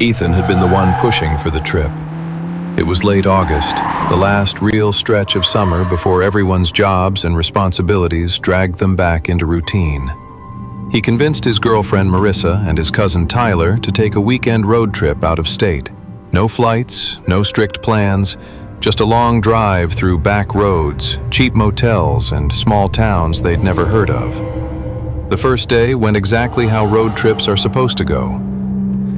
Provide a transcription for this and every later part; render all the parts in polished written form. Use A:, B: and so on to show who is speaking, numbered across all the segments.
A: Ethan had been the one pushing for the trip. It was late August, the last real stretch of summer before everyone's jobs and responsibilities dragged them back into routine. He convinced his girlfriend Marissa and his cousin Tyler to take a weekend road trip out of state. No flights, no strict plans, just a long drive through back roads, cheap motels, and small towns they'd never heard of. The first day went exactly how road trips are supposed to go.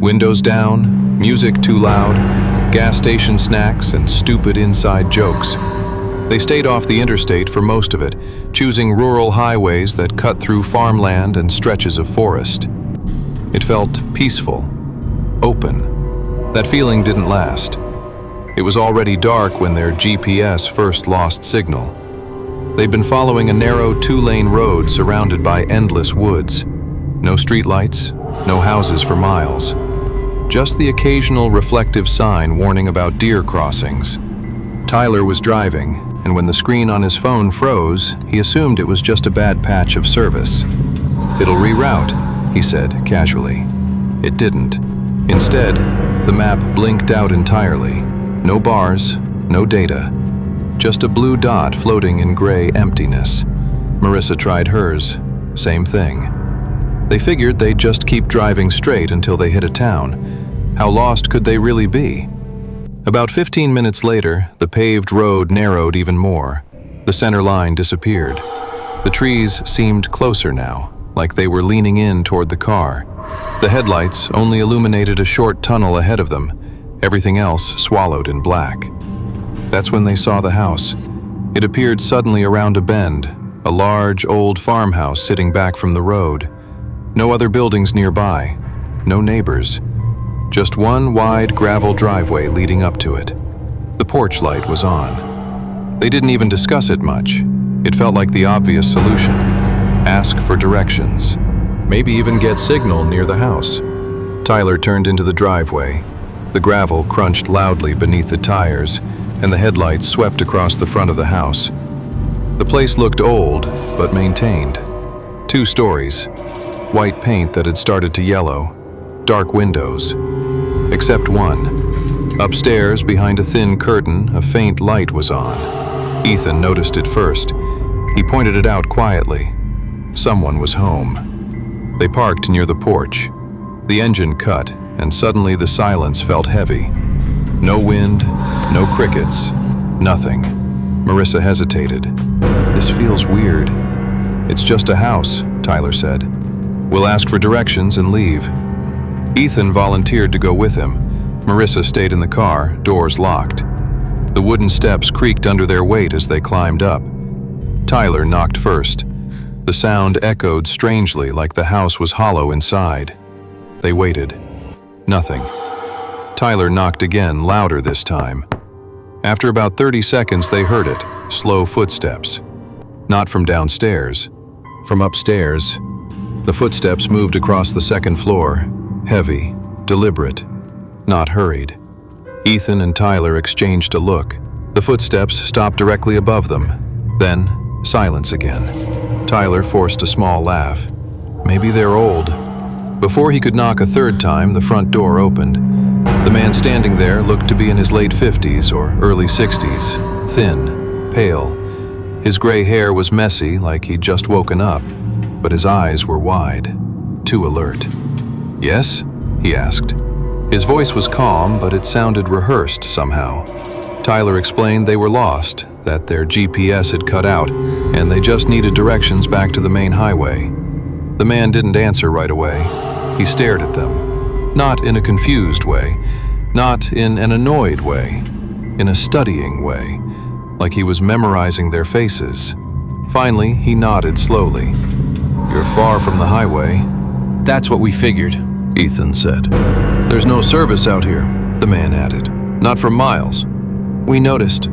A: Windows down, music too loud, gas station snacks, and stupid inside jokes. They stayed off the interstate for most of it, choosing rural highways that cut through farmland and stretches of forest. It felt peaceful, open. That feeling didn't last. It was already dark when their GPS first lost signal. They'd been following a narrow two-lane road surrounded by endless woods. No streetlights, no houses for miles. Just the occasional reflective sign warning about deer crossings. Tyler was driving, and when the screen on his phone froze, he assumed it was just a bad patch of service. "It'll reroute," he said casually. It didn't. Instead, the map blinked out entirely. No bars, no data. Just a blue dot floating in gray emptiness. Marissa tried hers. Same thing. They figured they'd just keep driving straight until they hit a town. How lost could they really be? About 15 minutes later, the paved road narrowed even more. The center line disappeared. The trees seemed closer now, like they were leaning in toward the car. The headlights only illuminated a short tunnel ahead of them, everything else swallowed in black. That's when they saw the house. It appeared suddenly around a bend, a large old farmhouse sitting back from the road. No other buildings nearby, no neighbors. Just one wide gravel driveway leading up to it. The porch light was on. They didn't even discuss it much. It felt like the obvious solution. Ask for directions. Maybe even get signal near the house. Tyler turned into the driveway. The gravel crunched loudly beneath the tires, and the headlights swept across the front of the house. The place looked old, but maintained. 2 stories. White paint that had started to yellow. Dark windows. Except one. Upstairs, behind a thin curtain, a faint light was on. Ethan noticed it first. He pointed it out quietly. Someone was home. They parked near the porch. The engine cut, and suddenly the silence felt heavy. No wind, no crickets, nothing. Marissa hesitated. "This feels weird." "It's just a house," Tyler said. "We'll ask for directions and leave." Ethan volunteered to go with him. Marissa stayed in the car, doors locked. The wooden steps creaked under their weight as they climbed up. Tyler knocked first. The sound echoed strangely, like the house was hollow inside. They waited. Nothing. Tyler knocked again, louder this time. After about 30 seconds, they heard it, slow footsteps. Not from downstairs, from upstairs. The footsteps moved across the second floor, heavy, deliberate, not hurried. Ethan and Tyler exchanged a look. The footsteps stopped directly above them. Then, silence again. Tyler forced a small laugh. Maybe they're old. Before he could knock a third time, the front door opened. The man standing there looked to be in his late 50s or early 60s, thin, pale. His gray hair was messy, like he'd just woken up, but his eyes were wide, too alert. "Yes?" he asked. His voice was calm, but it sounded rehearsed somehow. Tyler explained they were lost, that their GPS had cut out, and they just needed directions back to the main highway. The man didn't answer right away. He stared at them. Not in a confused way, not in an annoyed way, in a studying way, like he was memorizing their faces. Finally, he nodded slowly. "You're far from the highway." "That's what we figured," Ethan said. "There's no service out here," the man added. "Not for miles." "We noticed."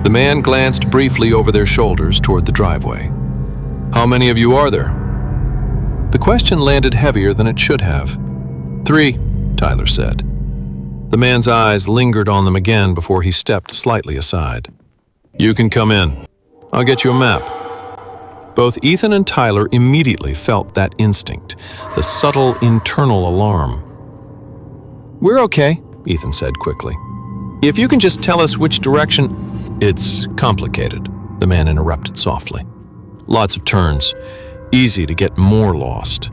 A: The man glanced briefly over their shoulders toward the driveway. "How many of you are there?" The question landed heavier than it should have. "3, Tyler said. The man's eyes lingered on them again before he stepped slightly aside. "You can come in. I'll get you a map." Both Ethan and Tyler immediately felt that instinct, the subtle internal alarm. We're okay, Ethan said quickly. If you can just tell us which direction... It's complicated, the man interrupted softly. Lots of turns. Easy to get more lost.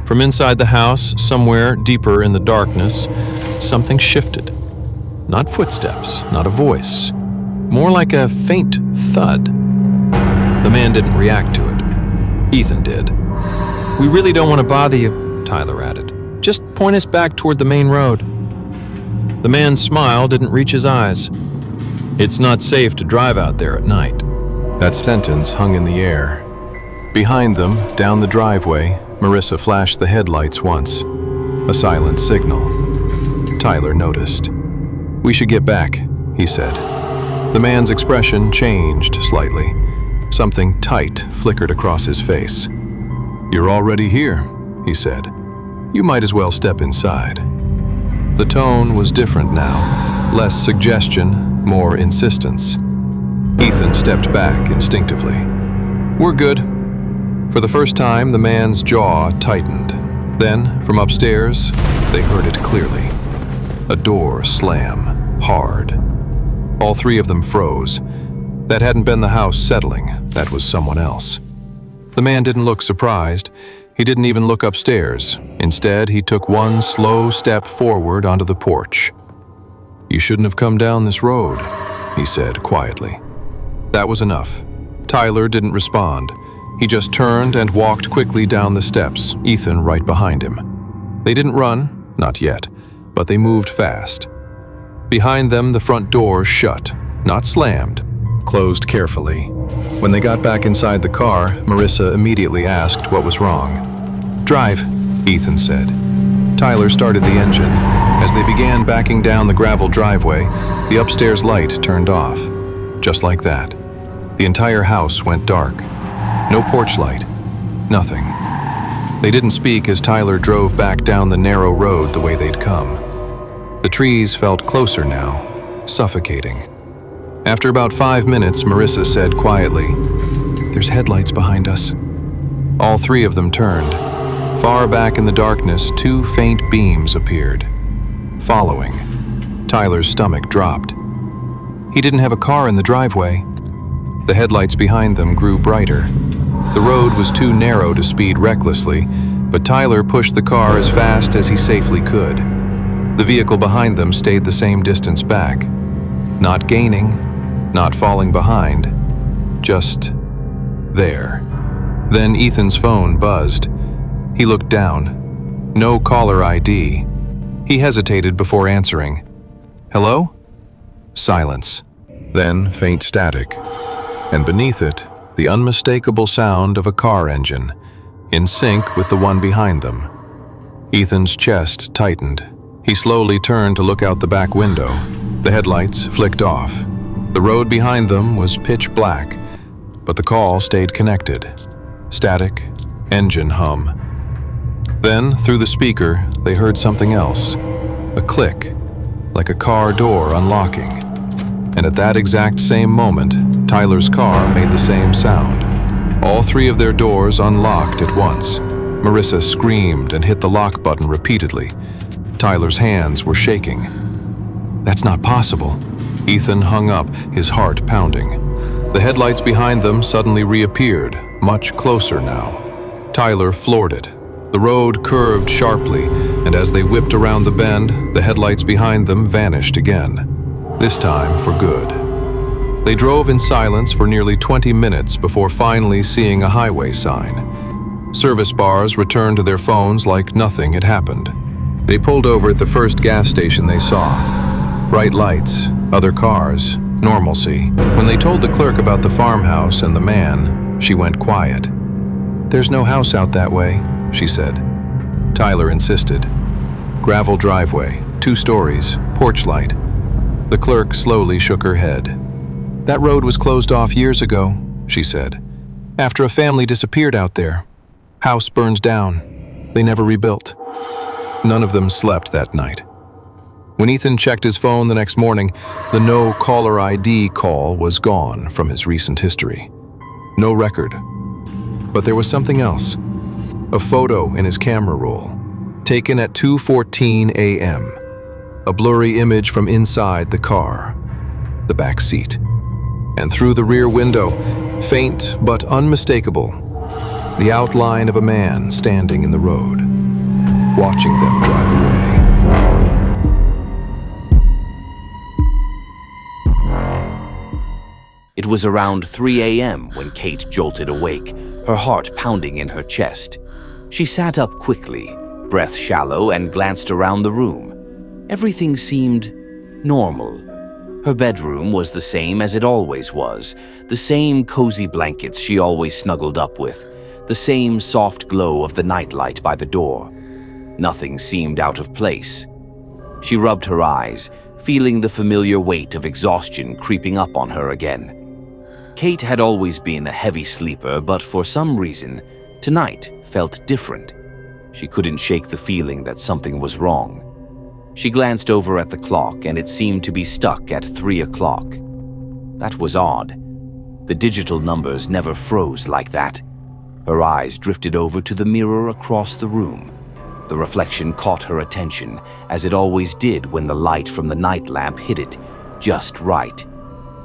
A: From inside the house, somewhere deeper in the darkness, something shifted. Not footsteps, not a voice. More like a faint thud. The man didn't react to it. Ethan did. We really don't want to bother you, Tyler added. Just point us back toward the main road. The man's smile didn't reach his eyes. It's not safe to drive out there at night. That sentence hung in the air. Behind them, down the driveway, Marissa flashed the headlights once. A silent signal. Tyler noticed. We should get back, he said. The man's expression changed slightly. Something tight flickered across his face. You're already here, he said. You might as well step inside. The tone was different now. Less suggestion, more insistence. Ethan stepped back instinctively. We're good. For the first time, the man's jaw tightened. Then, from upstairs, they heard it clearly. A door slam, hard. All three of them froze. That hadn't been the house settling. That was someone else. The man didn't look surprised. He didn't even look upstairs. Instead, he took one slow step forward onto the porch. You shouldn't have come down this road, he said quietly. That was enough. Tyler didn't respond. He just turned and walked quickly down the steps, Ethan right behind him. They didn't run, not yet, but they moved fast. Behind them, the front door shut, not slammed, closed carefully. When they got back inside the car, Marissa immediately asked what was wrong. Drive, Ethan said. Tyler started the engine. As they began backing down the gravel driveway, the upstairs light turned off. Just like that. The entire house went dark. No porch light. Nothing. They didn't speak as Tyler drove back down the narrow road the way they'd come. The trees felt closer now, suffocating. After about 5 minutes, Marissa said quietly, There's headlights behind us. All three of them turned. Far back in the darkness, 2 faint beams appeared. Following. Tyler's stomach dropped. He didn't have a car in the driveway. The headlights behind them grew brighter. The road was too narrow to speed recklessly, but Tyler pushed the car as fast as he safely could. The vehicle behind them stayed the same distance back. Not gaining, not falling behind, just there. Then Ethan's phone buzzed. He looked down. No caller ID. He hesitated before answering. Hello? Silence. Then faint static. And beneath it, the unmistakable sound of a car engine, in sync with the one behind them. Ethan's chest tightened. He slowly turned to look out the back window. The headlights flicked off. The road behind them was pitch black, but the call stayed connected. Static, engine hum. Then, through the speaker, they heard something else. A click, like a car door unlocking. And at that exact same moment, Tyler's car made the same sound. All three of their doors unlocked at once. Marissa screamed and hit the lock button repeatedly. Tyler's hands were shaking. That's not possible. Ethan hung up, his heart pounding. The headlights behind them suddenly reappeared, much closer now. Tyler floored it. The road curved sharply, and as they whipped around the bend, the headlights behind them vanished again. This time for good. They drove in silence for nearly 20 minutes before finally seeing a highway sign. Service bars returned to their phones like nothing had happened. They pulled over at the first gas station they saw. Bright lights, other cars, normalcy. When they told the clerk about the farmhouse and the man, she went quiet. There's no house out that way, she said. Tyler insisted. Gravel driveway, 2 stories, porch light. The clerk slowly shook her head. That road was closed off years ago, she said. After a family disappeared out there. House burns down. They never rebuilt. None of them slept that night. When Ethan checked his phone the next morning, the no caller ID call was gone from his recent history. No record. But there was something else. A photo in his camera roll. taken at 2:14 a.m. A blurry image from inside the car, the back seat, and through the rear window, faint but unmistakable, the outline of a man standing in the road, watching them drive away.
B: It was around 3 a.m. when Kate jolted awake, her heart pounding in her chest. She sat up quickly, breath shallow, and glanced around the room. Everything seemed normal. Her bedroom was the same as it always was, the same cozy blankets she always snuggled up with, the same soft glow of the nightlight by the door. Nothing seemed out of place. She rubbed her eyes, feeling the familiar weight of exhaustion creeping up on her again. Kate had always been a heavy sleeper, but for some reason, tonight felt different. She couldn't shake the feeling that something was wrong. She glanced over at the clock, and it seemed to be stuck at 3 o'clock. That was odd. The digital numbers never froze like that. Her eyes drifted over to the mirror across the room. The reflection caught her attention, as it always did when the light from the night lamp hit it just right.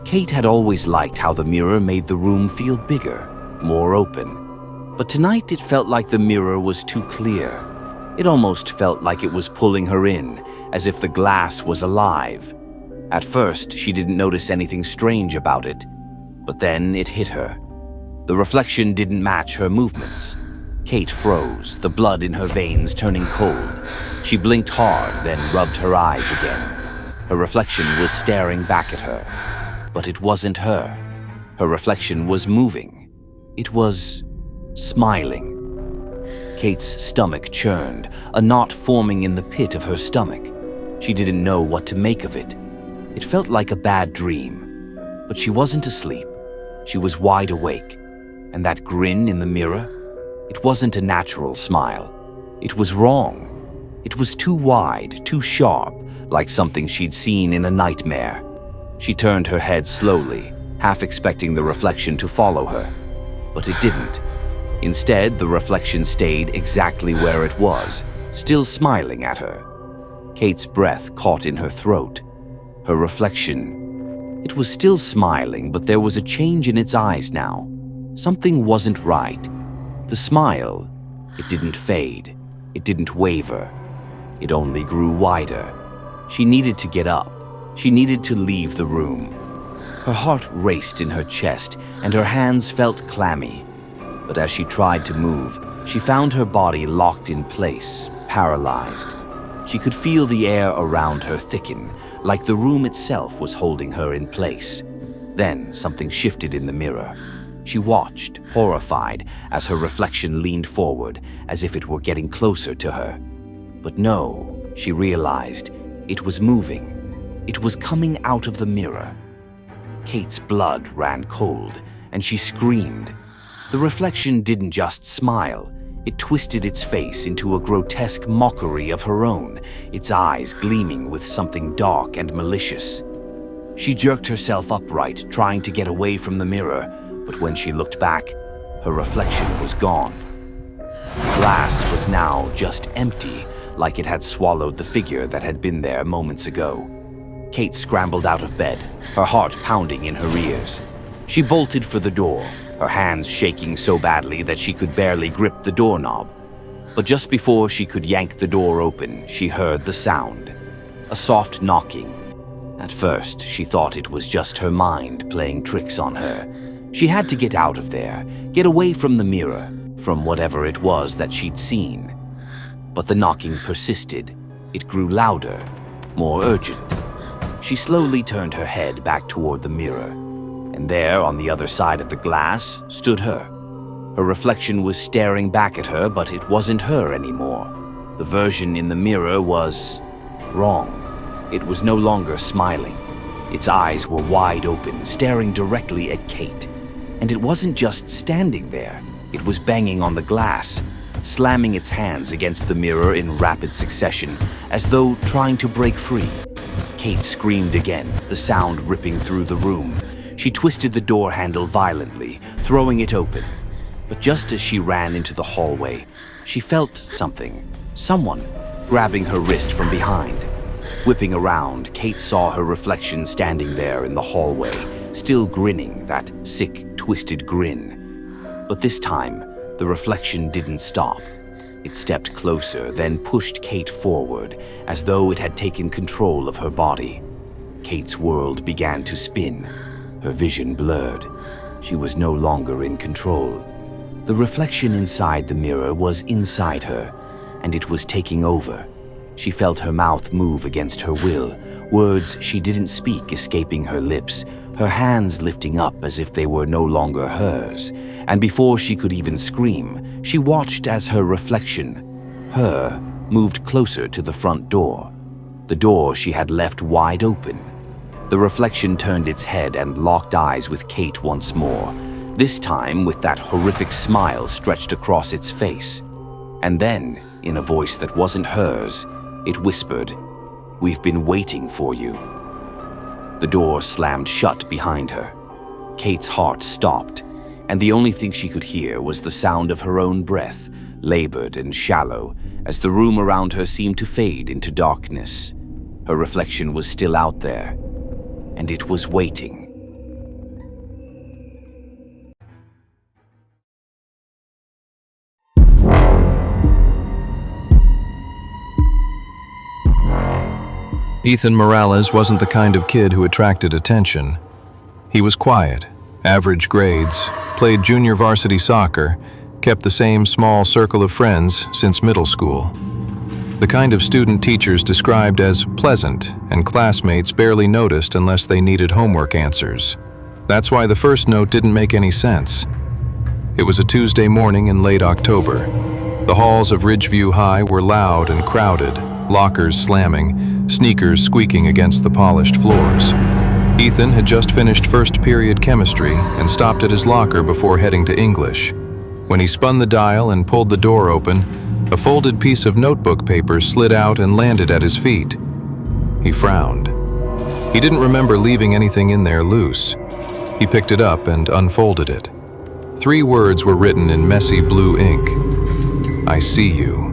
B: Kate had always liked how the mirror made the room feel bigger, more open. But tonight it felt like the mirror was too clear. It almost felt like it was pulling her in, as if the glass was alive. At first, she didn't notice anything strange about it, but then it hit her. The reflection didn't match her movements. Kate froze, the blood in her veins turning cold. She blinked hard, then rubbed her eyes again. Her reflection was staring back at her. But it wasn't her. Her reflection was moving. It was smiling. Kate's stomach churned, a knot forming in the pit of her stomach. She didn't know what to make of it. It felt like a bad dream. But she wasn't asleep. She was wide awake. And that grin in the mirror, it wasn't a natural smile. It was wrong. It was too wide, too sharp, like something she'd seen in a nightmare. She turned her head slowly, half expecting the reflection to follow her. But it didn't. Instead, the reflection stayed exactly where it was, still smiling at her. Kate's breath caught in her throat. Her reflection, it was still smiling, but there was a change in its eyes now. Something wasn't right. The smile, it didn't fade. It didn't waver. It only grew wider. She needed to get up. She needed to leave the room. Her heart raced in her chest, and her hands felt clammy. But as she tried to move, she found her body locked in place, paralyzed. She could feel the air around her thicken, like the room itself was holding her in place. Then something shifted in the mirror. She watched, horrified, as her reflection leaned forward, as if it were getting closer to her. But no, she realized, it was moving. It was coming out of the mirror. Kate's blood ran cold, and she screamed. The reflection didn't just smile. It twisted its face into a grotesque mockery of her own, its eyes gleaming with something dark and malicious. She jerked herself upright, trying to get away from the mirror, but when she looked back, her reflection was gone. The glass was now just empty, like it had swallowed the figure that had been there moments ago. Kate scrambled out of bed, her heart pounding in her ears. She bolted for the door, her hands shaking so badly that she could barely grip the doorknob. But just before she could yank the door open, she heard the sound. A soft knocking. At first, she thought it was just her mind playing tricks on her. She had to get out of there, get away from the mirror, from whatever it was that she'd seen. But the knocking persisted. It grew louder, more urgent. She slowly turned her head back toward the mirror, and there, on the other side of the glass, stood her. Her reflection was staring back at her, but it wasn't her anymore. The version in the mirror was wrong. It was no longer smiling. Its eyes were wide open, staring directly at Kate. And it wasn't just standing there. It was banging on the glass, slamming its hands against the mirror in rapid succession, as though trying to break free. Kate screamed again, the sound ripping through the room. She twisted the door handle violently, throwing it open. But just as she ran into the hallway, she felt something, someone grabbing her wrist from behind. Whipping around, Kate saw her reflection standing there in the hallway, still grinning that sick, twisted grin. But this time, the reflection didn't stop. It stepped closer, then pushed Kate forward, as though it had taken control of her body. Kate's world began to spin, her vision blurred. She was no longer in control. The reflection inside the mirror was inside her, and it was taking over. She felt her mouth move against her will, words she didn't speak escaping her lips, her hands lifting up as if they were no longer hers. And before she could even scream, she watched as her reflection, her, moved closer to the front door. The door she had left wide open. The reflection turned its head and locked eyes with Kate once more, this time with that horrific smile stretched across its face. And then, in a voice that wasn't hers, it whispered, "We've been waiting for you." The door slammed shut behind her. Kate's heart stopped, and the only thing she could hear was the sound of her own breath, labored and shallow, as the room around her seemed to fade into darkness. Her reflection was still out there, and it was waiting.
A: Ethan Morales wasn't the kind of kid who attracted attention. He was quiet, average grades, played junior varsity soccer, kept the same small circle of friends since middle school. The kind of student teachers described as pleasant and classmates barely noticed unless they needed homework answers. That's why the first note didn't make any sense. It was a Tuesday morning in late October. The halls of Ridgeview High were loud and crowded, lockers slamming, sneakers squeaking against the polished floors. Ethan had just finished first period chemistry and stopped at his locker before heading to English. When he spun the dial and pulled the door open, a folded piece of notebook paper slid out and landed at his feet. He frowned. He didn't remember leaving anything in there loose. He picked it up and unfolded it. 3 words were written in messy blue ink. "I see you."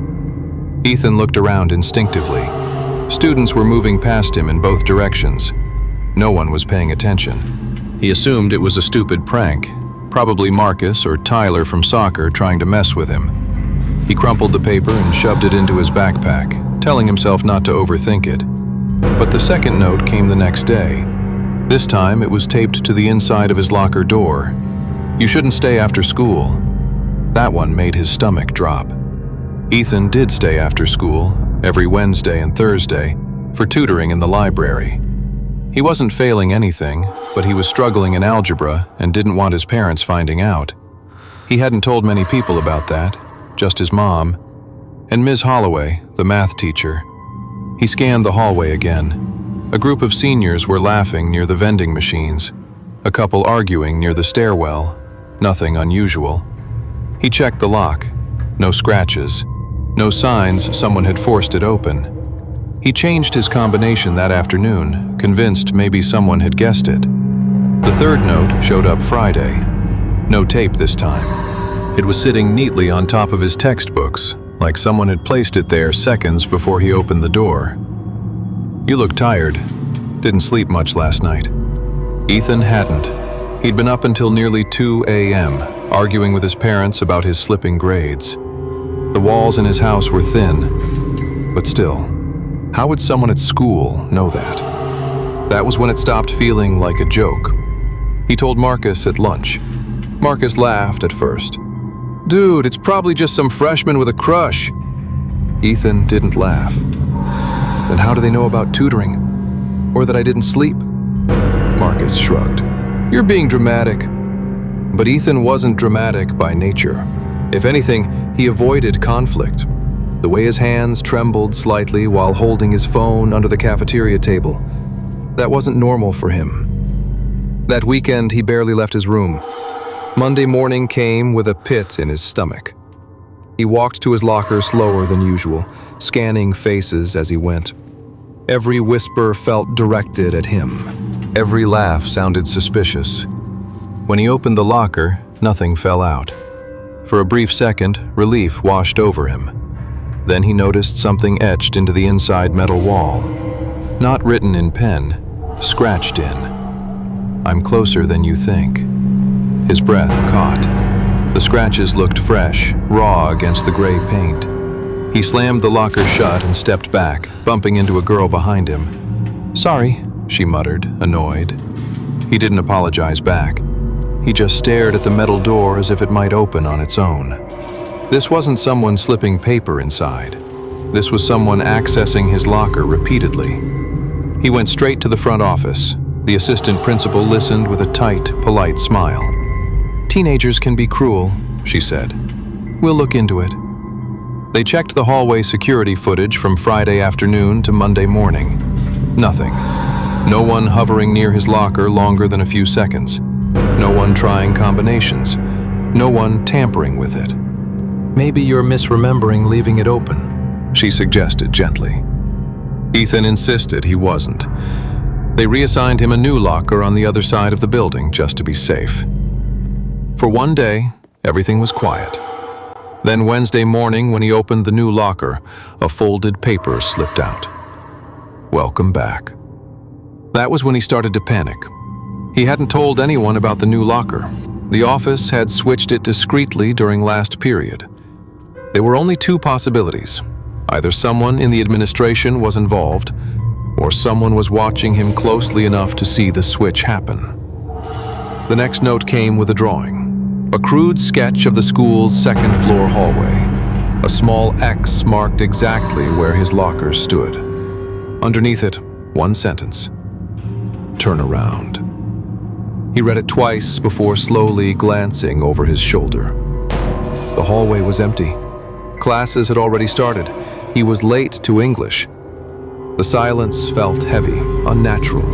A: Ethan looked around instinctively. Students were moving past him in both directions. No one was paying attention. He assumed it was a stupid prank, probably Marcus or Tyler from soccer trying to mess with him. He crumpled the paper and shoved it into his backpack, telling himself not to overthink it. But the second note came the next day. This time it was taped to the inside of his locker door. "You shouldn't stay after school." That one made his stomach drop. Ethan did stay after school, every Wednesday and Thursday, for tutoring in the library. He wasn't failing anything, but he was struggling in algebra and didn't want his parents finding out. He hadn't told many people about that, just his mom, and Ms. Holloway, the math teacher. He scanned the hallway again. A group of seniors were laughing near the vending machines, a couple arguing near the stairwell, nothing unusual. He checked the lock, no scratches. No signs someone had forced it open. He changed his combination that afternoon, convinced maybe someone had guessed it. The third note showed up Friday. No tape this time. It was sitting neatly on top of his textbooks, like someone had placed it there seconds before he opened the door. "You look tired. Didn't sleep much last night." Ethan hadn't. He'd been up until nearly 2 a.m., arguing with his parents about his slipping grades. The walls in his house were thin, but still, how would someone at school know that? That was when it stopped feeling like a joke. He told Marcus at lunch. Marcus laughed at first. "Dude, it's probably just some freshman with a crush." Ethan didn't laugh. "Then how do they know about tutoring? Or that I didn't sleep?" Marcus shrugged. "You're being dramatic." But Ethan wasn't dramatic by nature. If anything, he avoided conflict. The way his hands trembled slightly while holding his phone under the cafeteria table, that wasn't normal for him. That weekend, he barely left his room. Monday morning came with a pit in his stomach. He walked to his locker slower than usual, scanning faces as he went. Every whisper felt directed at him. Every laugh sounded suspicious. When he opened the locker, nothing fell out. For a brief second, relief washed over him. Then he noticed something etched into the inside metal wall. Not written in pen, scratched in. "I'm closer than you think." His breath caught. The scratches looked fresh, raw against the gray paint. He slammed the locker shut and stepped back, bumping into a girl behind him. "Sorry," she muttered, annoyed. He didn't apologize back. He just stared at the metal door as if it might open on its own. This wasn't someone slipping paper inside. This was someone accessing his locker repeatedly. He went straight to the front office. The assistant principal listened with a tight, polite smile. "Teenagers can be cruel," she said. "We'll look into it." They checked the hallway security footage from Friday afternoon to Monday morning. Nothing. No one hovering near his locker longer than a few seconds. No one trying combinations. No one tampering with it. "Maybe you're misremembering leaving it open," she suggested gently. Ethan insisted he wasn't. They reassigned him a new locker on the other side of the building just to be safe. For one day, everything was quiet. Then Wednesday morning, when he opened the new locker, a folded paper slipped out. "Welcome back." That was when he started to panic. He hadn't told anyone about the new locker. The office had switched it discreetly during last period. There were only two possibilities. Either someone in the administration was involved, or someone was watching him closely enough to see the switch happen. The next note came with a drawing. A crude sketch of the school's second-floor hallway. A small X marked exactly where his locker stood. Underneath it, one sentence. "Turn around." He read it twice before slowly glancing over his shoulder. The hallway was empty. Classes had already started. He was late to English. The silence felt heavy, unnatural,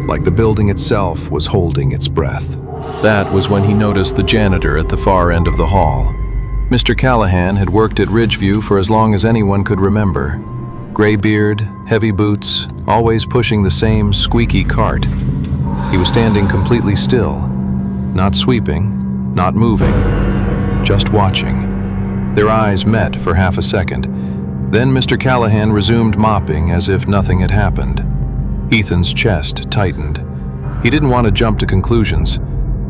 A: like the building itself was holding its breath. That was when he noticed the janitor at the far end of the hall. Mr. Callahan had worked at Ridgeview for as long as anyone could remember. Gray beard, heavy boots, always pushing the same squeaky cart. He was standing completely still, not sweeping, not moving, just watching. Their eyes met for half a second. Then Mr. Callahan resumed mopping as if nothing had happened. Ethan's chest tightened. He didn't want to jump to conclusions.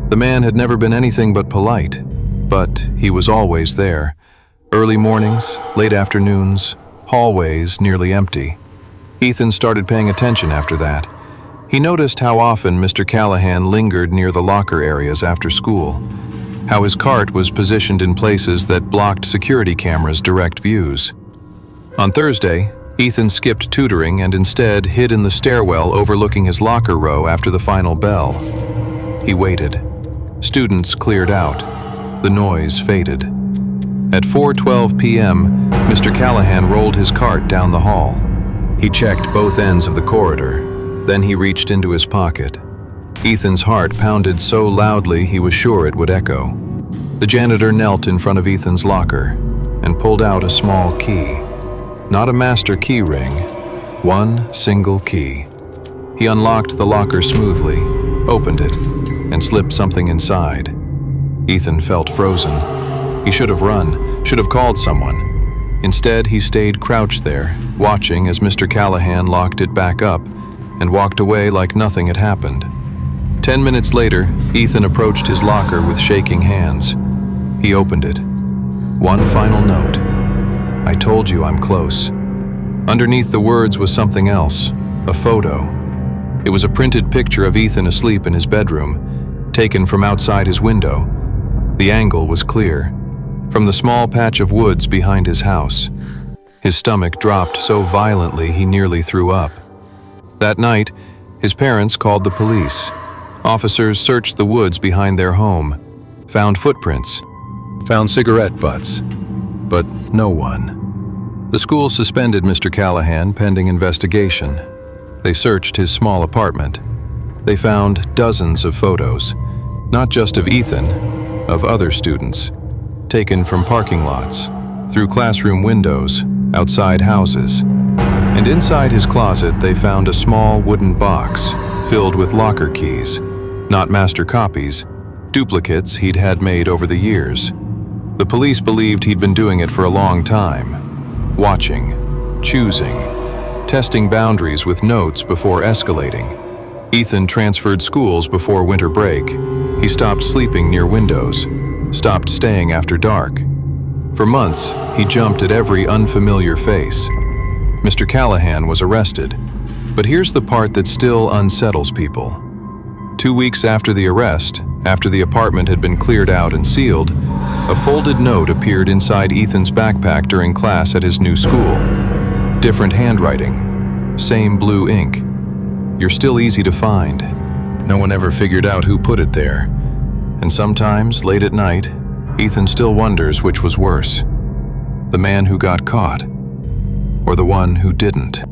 A: The man had never been anything but polite, but he was always there. Early mornings, late afternoons, hallways nearly empty. Ethan started paying attention after that. He noticed how often Mr. Callahan lingered near the locker areas after school, how his cart was positioned in places that blocked security cameras' direct views. On Thursday, Ethan skipped tutoring and instead hid in the stairwell overlooking his locker row after the final bell. He waited. Students cleared out. The noise faded. At 4:12 p.m., Mr. Callahan rolled his cart down the hall. He checked both ends of the corridor. Then he reached into his pocket. Ethan's heart pounded so loudly he was sure it would echo. The janitor knelt in front of Ethan's locker and pulled out a small key. Not a master key ring, one single key. He unlocked the locker smoothly, opened it, and slipped something inside. Ethan felt frozen. He should have run, should have called someone. Instead, he stayed crouched there, watching as Mr. Callahan locked it back up and walked away like nothing had happened. 10 minutes later, Ethan approached his locker with shaking hands. He opened it. One final note. "I told you I'm close." Underneath the words was something else, a photo. It was a printed picture of Ethan asleep in his bedroom, taken from outside his window. The angle was clear, from the small patch of woods behind his house. His stomach dropped so violently he nearly threw up. That night, his parents called the police. Officers searched the woods behind their home, found footprints, found cigarette butts, but no one. The school suspended Mr. Callahan pending investigation. They searched his small apartment. They found dozens of photos, not just of Ethan, of other students, taken from parking lots, through classroom windows, outside houses. And inside his closet, they found a small wooden box filled with locker keys, not master copies, duplicates he'd had made over the years. The police believed he'd been doing it for a long time. watching, choosing, testing boundaries with notes before escalating. Ethan transferred schools before winter break. He stopped sleeping near windows, stopped staying after dark. For months, he jumped at every unfamiliar face. Mr. Callahan was arrested, but here's the part that still unsettles people. 2 weeks after the arrest, after the apartment had been cleared out and sealed, a folded note appeared inside Ethan's backpack during class at his new school. Different handwriting, same blue ink. You're still easy to find. No one ever figured out who put it there. And sometimes, late at night, Ethan still wonders which was worse. The man who got caught, or the one who didn't.